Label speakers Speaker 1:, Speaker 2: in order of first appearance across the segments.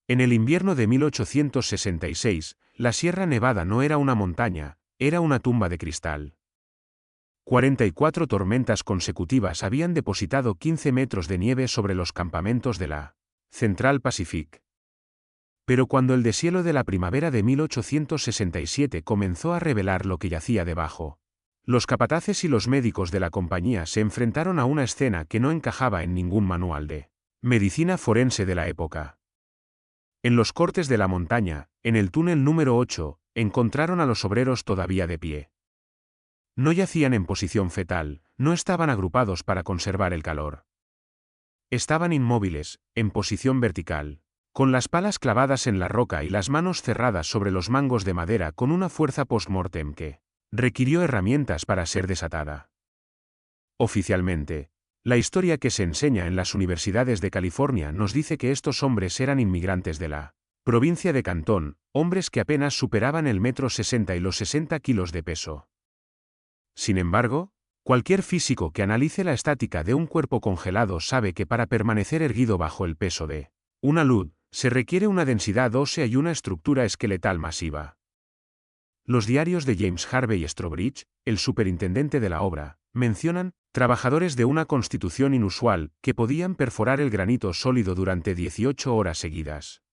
Speaker 1: En el invierno de 1866, la Sierra Nevada no era una montaña, era una tumba de cristal. 44 tormentas consecutivas habían depositado 15 metros de nieve sobre los campamentos de la Central Pacific. Pero cuando el deshielo de la primavera de 1867 comenzó a revelar lo que yacía debajo, los capataces y los médicos de la compañía se enfrentaron a una escena que no encajaba en ningún manual de medicina forense de la época. En los cortes de la montaña, en el túnel número 8, encontraron a los obreros todavía de pie. No yacían en posición fetal, no estaban agrupados para conservar el calor. Estaban inmóviles, en posición vertical, con las palas clavadas en la roca y las manos cerradas sobre los mangos de madera con una fuerza post-mortem que requirió herramientas para ser desatada. Oficialmente, la historia que se enseña en las universidades de California nos dice que estos hombres eran inmigrantes de la provincia de Cantón, hombres que apenas superaban el 1,60 m y los 60 kilos de peso. Sin embargo, cualquier físico que analice la estática de un cuerpo congelado sabe que para permanecer erguido bajo el peso de una luz, se requiere una densidad ósea y una estructura esqueletal masiva. Los diarios de James Harvey Strobridge, el superintendente de la obra, mencionan trabajadores de una constitución inusual que podían perforar el granito sólido durante 18 horas seguidas.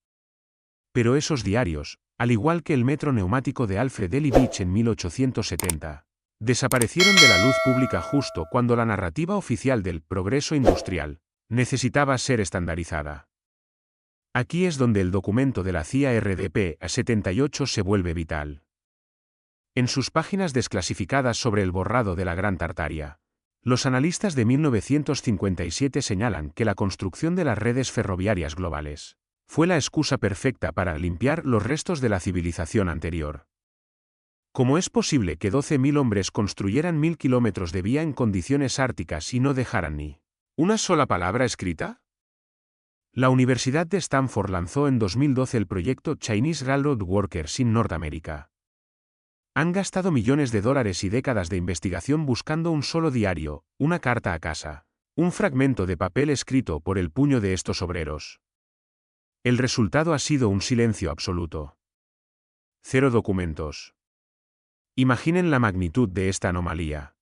Speaker 1: Pero esos diarios, al igual que el metro neumático de Alfred Ely Beach en 1870, desaparecieron de la luz pública justo cuando la narrativa oficial del progreso industrial necesitaba ser estandarizada. Aquí es donde el documento de la CIA RDP A78 se vuelve vital. En sus páginas desclasificadas sobre el borrado de la Gran Tartaria, los analistas de 1957 señalan que la construcción de las redes ferroviarias globales fue la excusa perfecta para limpiar los restos de la civilización anterior. ¿Cómo es posible que 12.000 hombres construyeran 1.000 kilómetros de vía en condiciones árticas y no dejaran ni una sola palabra escrita? La Universidad de Stanford lanzó en 2012 el proyecto Chinese Railroad Workers in North America. Han gastado millones de dólares y décadas de investigación buscando un solo diario, una carta a casa, un fragmento de papel escrito por el puño de estos obreros. El resultado ha sido un silencio absoluto. 0 documentos. Imaginen la magnitud de esta anomalía.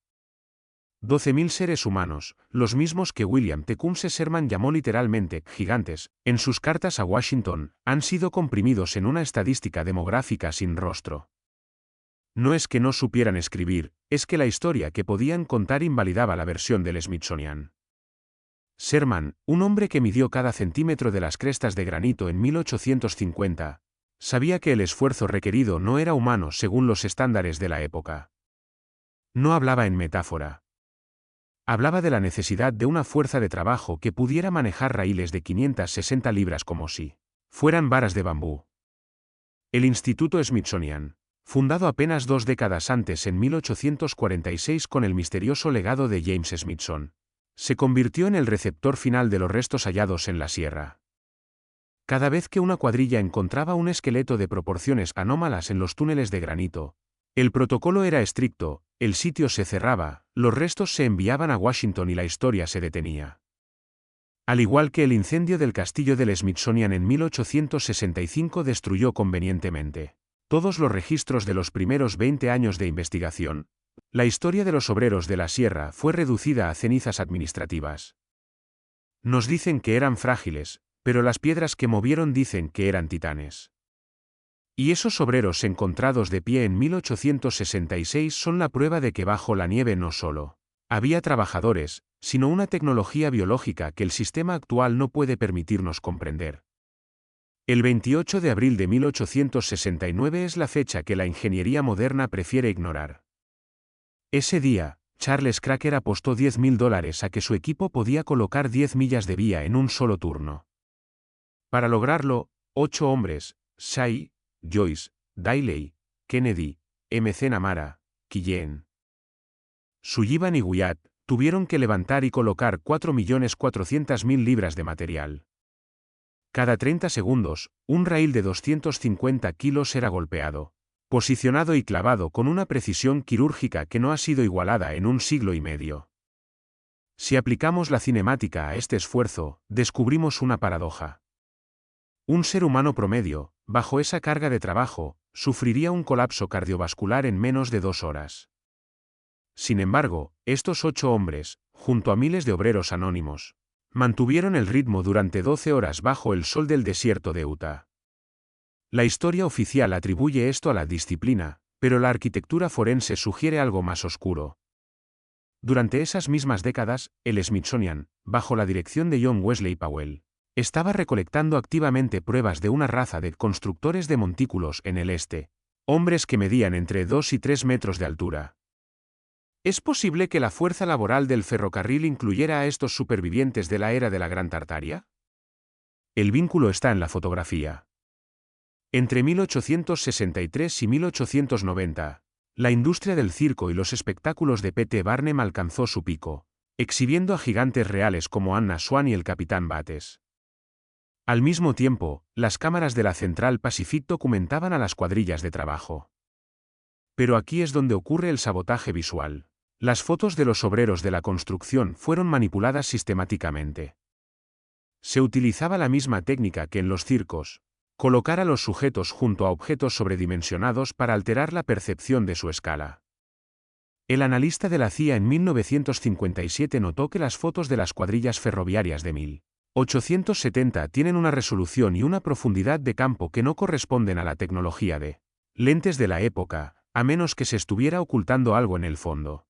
Speaker 1: 12.000 seres humanos, los mismos que William Tecumseh Sherman llamó literalmente gigantes, en sus cartas a Washington, han sido comprimidos en una estadística demográfica sin rostro. No es que no supieran escribir, es que la historia que podían contar invalidaba la versión del Smithsonian. Sherman, un hombre que midió cada centímetro de las crestas de granito en 1850, sabía que el esfuerzo requerido no era humano según los estándares de la época. No hablaba en metáfora. Hablaba de la necesidad de una fuerza de trabajo que pudiera manejar raíles de 560 libras como si fueran varas de bambú. El Instituto Smithsonian, fundado apenas 2 décadas antes en 1846 con el misterioso legado de James Smithson, se convirtió en el receptor final de los restos hallados en la sierra. Cada vez que una cuadrilla encontraba un esqueleto de proporciones anómalas en los túneles de granito, el protocolo era estricto, el sitio se cerraba, los restos se enviaban a Washington y la historia se detenía. Al igual que el incendio del castillo del Smithsonian en 1865 destruyó convenientemente todos los registros de los primeros 20 años de investigación, la historia de los obreros de la sierra fue reducida a cenizas administrativas. Nos dicen que eran frágiles, pero las piedras que movieron dicen que eran titanes. Y esos obreros encontrados de pie en 1866 son la prueba de que bajo la nieve no solo había trabajadores, sino una tecnología biológica que el sistema actual no puede permitirnos comprender. El 28 de abril de 1869 es la fecha que la ingeniería moderna prefiere ignorar. Ese día, Charles Cracker apostó $10.000 a que su equipo podía colocar 10 millas de vía en un solo turno. Para lograrlo, 8 hombres, Shai, Joyce, Dailey, Kennedy, M.C. Namara, Quillen, Sullivan y Wyatt, tuvieron que levantar y colocar 4.400.000 libras de material. Cada 30 segundos, un raíl de 250 kilos era golpeado, posicionado y clavado con una precisión quirúrgica que no ha sido igualada en un siglo y medio. Si aplicamos la cinemática a este esfuerzo, descubrimos una paradoja. Un ser humano promedio, bajo esa carga de trabajo, sufriría un colapso cardiovascular en menos de 2 horas. Sin embargo, estos 8 hombres, junto a miles de obreros anónimos, mantuvieron el ritmo durante 12 horas bajo el sol del desierto de Utah. La historia oficial atribuye esto a la disciplina, pero la arquitectura forense sugiere algo más oscuro. Durante esas mismas décadas, el Smithsonian, bajo la dirección de John Wesley Powell, estaba recolectando activamente pruebas de una raza de constructores de montículos en el este, hombres que medían entre 2 y 3 metros de altura. ¿Es posible que la fuerza laboral del ferrocarril incluyera a estos supervivientes de la era de la Gran Tartaria? El vínculo está en la fotografía. Entre 1863 y 1890, la industria del circo y los espectáculos de P.T. Barnum alcanzó su pico, exhibiendo a gigantes reales como Anna Swan y el Capitán Bates. Al mismo tiempo, las cámaras de la Central Pacific documentaban a las cuadrillas de trabajo. Pero aquí es donde ocurre el sabotaje visual. Las fotos de los obreros de la construcción fueron manipuladas sistemáticamente. Se utilizaba la misma técnica que en los circos: colocar a los sujetos junto a objetos sobredimensionados para alterar la percepción de su escala. El analista de la CIA en 1957 notó que las fotos de las cuadrillas ferroviarias de 1870 tienen una resolución y una profundidad de campo que no corresponden a la tecnología de lentes de la época, a menos que se estuviera ocultando algo en el fondo.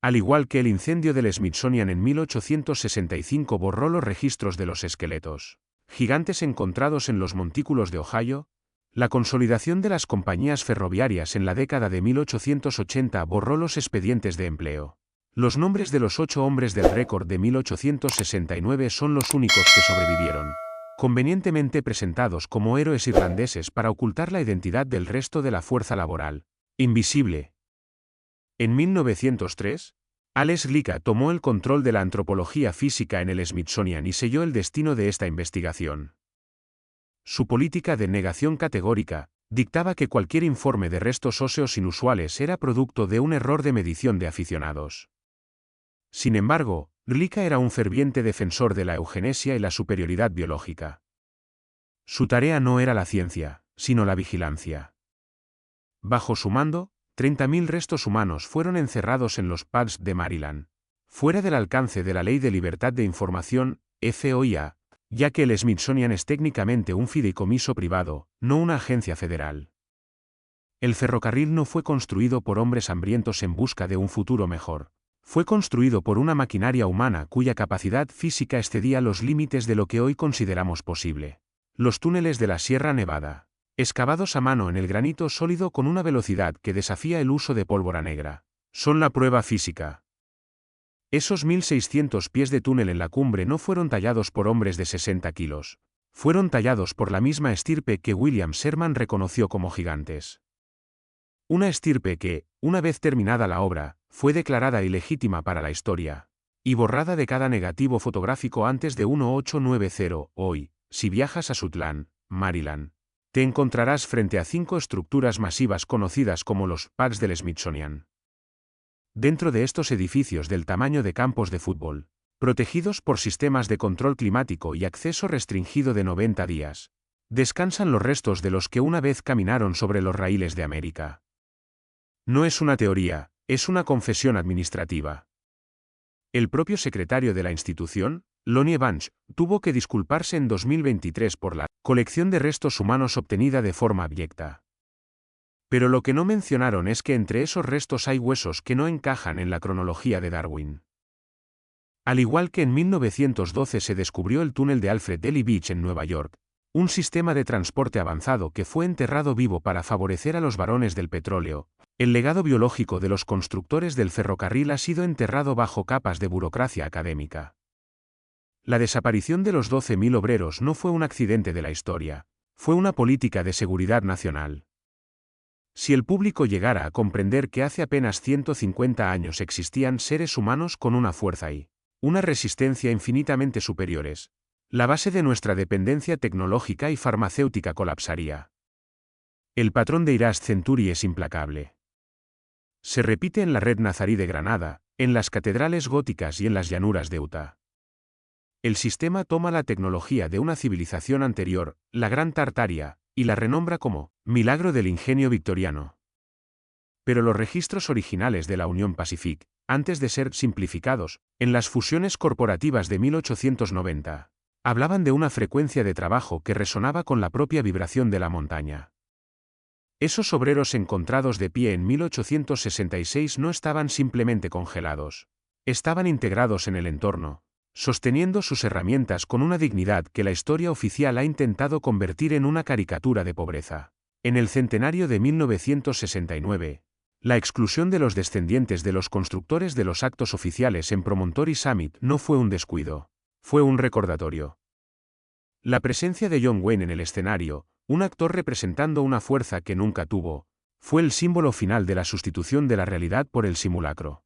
Speaker 1: Al igual que el incendio del Smithsonian en 1865 borró los registros de los esqueletos gigantes encontrados en los montículos de Ohio, la consolidación de las compañías ferroviarias en la década de 1880 borró los expedientes de empleo. Los nombres de los 8 hombres del récord de 1869 son los únicos que sobrevivieron, convenientemente presentados como héroes irlandeses para ocultar la identidad del resto de la fuerza laboral, invisible. En 1903, Alex Glica tomó el control de la antropología física en el Smithsonian y selló el destino de esta investigación. Su política de negación categórica dictaba que cualquier informe de restos óseos inusuales era producto de un error de medición de aficionados. Sin embargo, Glica era un ferviente defensor de la eugenesia y la superioridad biológica. Su tarea no era la ciencia, sino la vigilancia. Bajo su mando, 30.000 restos humanos fueron encerrados en los PADs de Maryland, fuera del alcance de la Ley de Libertad de Información, FOIA, ya que el Smithsonian es técnicamente un fideicomiso privado, no una agencia federal. El ferrocarril no fue construido por hombres hambrientos en busca de un futuro mejor. Fue construido por una maquinaria humana cuya capacidad física excedía los límites de lo que hoy consideramos posible. Los túneles de la Sierra Nevada, excavados a mano en el granito sólido con una velocidad que desafía el uso de pólvora negra, son la prueba física. Esos 1.600 pies de túnel en la cumbre no fueron tallados por hombres de 60 kilos. Fueron tallados por la misma estirpe que William Sherman reconoció como gigantes. Una estirpe que, una vez terminada la obra, fue declarada ilegítima para la historia, y borrada de cada negativo fotográfico antes de 1890. Hoy, si viajas a Suitland, Maryland, te encontrarás frente a 5 estructuras masivas conocidas como los PADs del Smithsonian. Dentro de estos edificios del tamaño de campos de fútbol, protegidos por sistemas de control climático y acceso restringido de 90 días, descansan los restos de los que una vez caminaron sobre los raíles de América. No es una teoría, es una confesión administrativa. El propio secretario de la institución, Lonnie Bunch, tuvo que disculparse en 2023 por la colección de restos humanos obtenida de forma abyecta. Pero lo que no mencionaron es que entre esos restos hay huesos que no encajan en la cronología de Darwin. Al igual que en 1912 se descubrió el túnel de Alfred Ely Beach en Nueva York, un sistema de transporte avanzado que fue enterrado vivo para favorecer a los barones del petróleo, el legado biológico de los constructores del ferrocarril ha sido enterrado bajo capas de burocracia académica. La desaparición de los 12.000 obreros no fue un accidente de la historia, fue una política de seguridad nacional. Si el público llegara a comprender que hace apenas 150 años existían seres humanos con una fuerza y una resistencia infinitamente superiores, la base de nuestra dependencia tecnológica y farmacéutica colapsaría. El patrón de Irás Century es implacable. Se repite en la red nazarí de Granada, en las catedrales góticas y en las llanuras de Utah. El sistema toma la tecnología de una civilización anterior, la Gran Tartaria, y la renombra como milagro del ingenio victoriano. Pero los registros originales de la Unión Pacific, antes de ser simplificados, en las fusiones corporativas de 1890, hablaban de una frecuencia de trabajo que resonaba con la propia vibración de la montaña. Esos obreros encontrados de pie en 1866 no estaban simplemente congelados. Estaban integrados en el entorno, sosteniendo sus herramientas con una dignidad que la historia oficial ha intentado convertir en una caricatura de pobreza. En el centenario de 1969, la exclusión de los descendientes de los constructores de los actos oficiales en Promontory Summit no fue un descuido, fue un recordatorio. La presencia de John Wayne en el escenario, un actor representando una fuerza que nunca tuvo, fue el símbolo final de la sustitución de la realidad por el simulacro.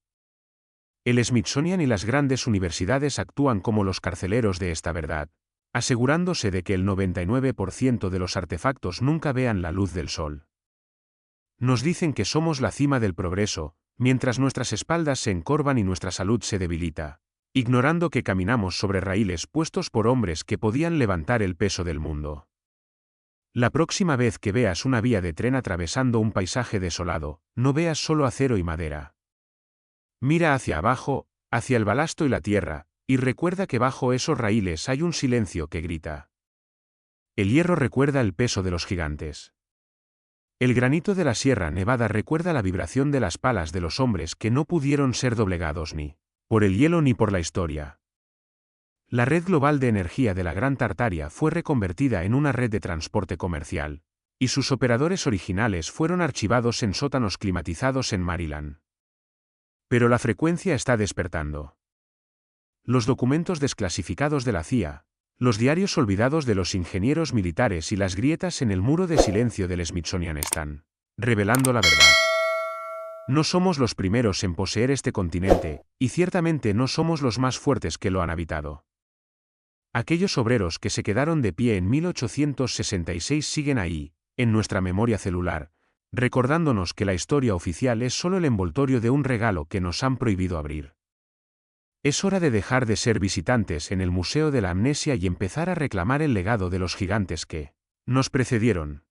Speaker 1: El Smithsonian y las grandes universidades actúan como los carceleros de esta verdad, asegurándose de que el 99% de los artefactos nunca vean la luz del sol. Nos dicen que somos la cima del progreso, mientras nuestras espaldas se encorvan y nuestra salud se debilita, ignorando que caminamos sobre raíles puestos por hombres que podían levantar el peso del mundo. La próxima vez que veas una vía de tren atravesando un paisaje desolado, no veas solo acero y madera. Mira hacia abajo, hacia el balasto y la tierra, y recuerda que bajo esos raíles hay un silencio que grita. El hierro recuerda el peso de los gigantes. El granito de la Sierra Nevada recuerda la vibración de las palas de los hombres que no pudieron ser doblegados ni por el hielo ni por la historia. La red global de energía de la Gran Tartaria fue reconvertida en una red de transporte comercial, y sus operadores originales fueron archivados en sótanos climatizados en Maryland. Pero la frecuencia está despertando. Los documentos desclasificados de la CIA, los diarios olvidados de los ingenieros militares y las grietas en el muro de silencio del Smithsonian están revelando la verdad. No somos los primeros en poseer este continente, y ciertamente no somos los más fuertes que lo han habitado. Aquellos obreros que se quedaron de pie en 1866 siguen ahí, en nuestra memoria celular, recordándonos que la historia oficial es solo el envoltorio de un regalo que nos han prohibido abrir. Es hora de dejar de ser visitantes en el Museo de la Amnesia y empezar a reclamar el legado de los gigantes que nos precedieron.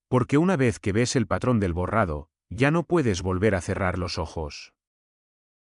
Speaker 1: Porque una vez que ves el patrón del borrado, ya no puedes volver a cerrar los ojos.